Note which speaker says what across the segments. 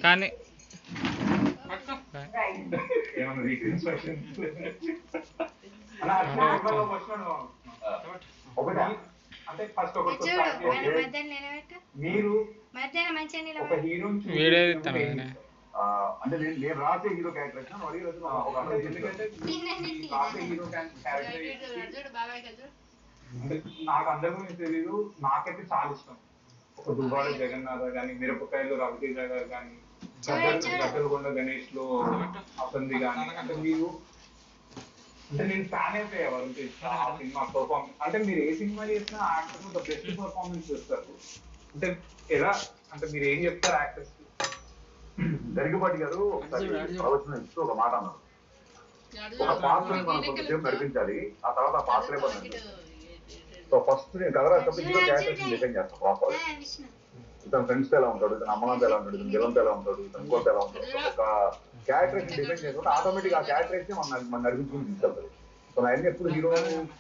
Speaker 1: కానీ
Speaker 2: అంటే ఫస్ట్ మీరు ఒక హీరో అంటే నేను రాసే హీరో క్యారెక్టర్ ఎందుకంటే రాసే హీరో క్యారెక్టర్ నాకు అందరి గురించి తెలీదు. నాకైతే చాలా ఇష్టం. ఒక దుబాడ జగన్నాథ కానీ, మిరపకాయలు రవితేజ గారు కానీ, గద్దలగొండ గణేష్ లో అసంది కానీ, అంటే మీరు అంటే నేను ఫ్యాన్ అయిపోయా వరుణ్ తేజ్ ఆ సినిమా పర్ఫార్మెన్స్. అంటే మీరు ఏ సినిమా చేసినా యాక్టర్ ద బెస్ట్ పర్ఫార్మెన్స్ చేస్తారు. అంటే ఎలా అంటే మీరు ఏం చెప్తారు యాక్టర్స్? జరిగిపాటి గారు ఒకసారి ప్రవచనం ఇస్తూ ఒక మాట అన్నారు, ఒక పాత్ర మనం కొంతసేపు నడిపించాలి, ఆ తర్వాత ఆ పాత్రే పడుతుంది. సో ఫస్ట్ నేను కథ రాసినప్పుడు హీరో క్యారెక్టర్స్ డిఫైన్ చేస్తాను ప్రాపర్. ఇతను ఫ్రెండ్స్ తో ఎలా ఉంటాడు, ఇతను అమ్మనంతో ఎలా ఉంటాడు, ఇతను విలన్తో ఎలా ఉంటాడు, ఇతను ఇంకోతో ఎలా ఉంటాడు, ఒక క్యారెక్టర్స్ డిఫైన్ చేసుకుంటే ఆటోమేటిక్ ఆ క్యారెక్టర్స్ మన నడిపించుకుని తీసుకెళ్తారు. సో అవన్నీ ఎప్పుడు హీరో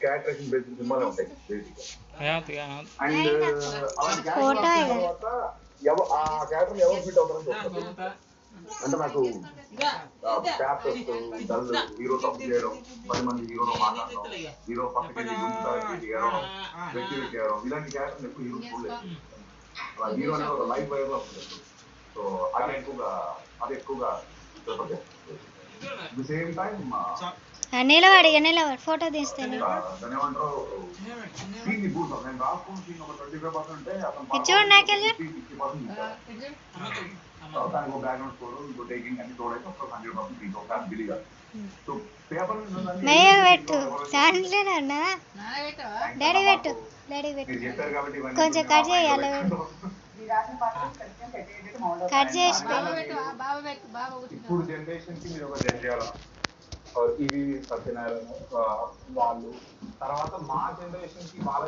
Speaker 2: క్యారెక్టర్స్ బేసిక్ సినిమాలే ఉంటాయి బేసిక్. అండ్ అలాంటి క్యారెక్టర్ తర్వాత ఆ క్యారెక్టర్ ఎవరు ఫిట్ అవుతారని చూస్తారు. అంటే నాకు క్యారెక్టర్స్ డల్ హీరో తప్పు చేయడం, 10 మంది హీరోలో మాట్లాడడం, హీరో పక్కకి చేయడం, వ్యక్తి చేయడం, ఇలాంటి క్యారెక్టర్ ఎక్కువ హీరో చూడలేదు. హీరో అనేది ఒక లైఫ్ వైర్ లో ఉంటుంది. సో అది ఎక్కువగా ప్రిఫర్ చేస్తాను. ది సేమ్ టైం
Speaker 3: నిలబడి ఫోటో తీస్తాను.
Speaker 2: దాని ఏమంటారు సీన్ ని బూస్ట్. నేను రాసుకున్న సీన్ ఒక 25% ఉంటే అతను 60% దానికి ఒక బ్యాక్గ్రౌండ్ స్కోర్, ఇంకో టేకింగ్ అన్ని తోడైతే ఒక 100% తీసుకో బిలీగా. సో పేపర్ చెప్పారు కాబట్టి
Speaker 3: కొంచెం కట్ చేయాలి.
Speaker 2: ఇప్పుడు జనరేషన్ కి మీరు ఒక జడ్జ్ చేయాలా? ఇవి సత్యనారాయణ వాళ్ళు తర్వాత మా జనరేషన్ కి వాళ్ళ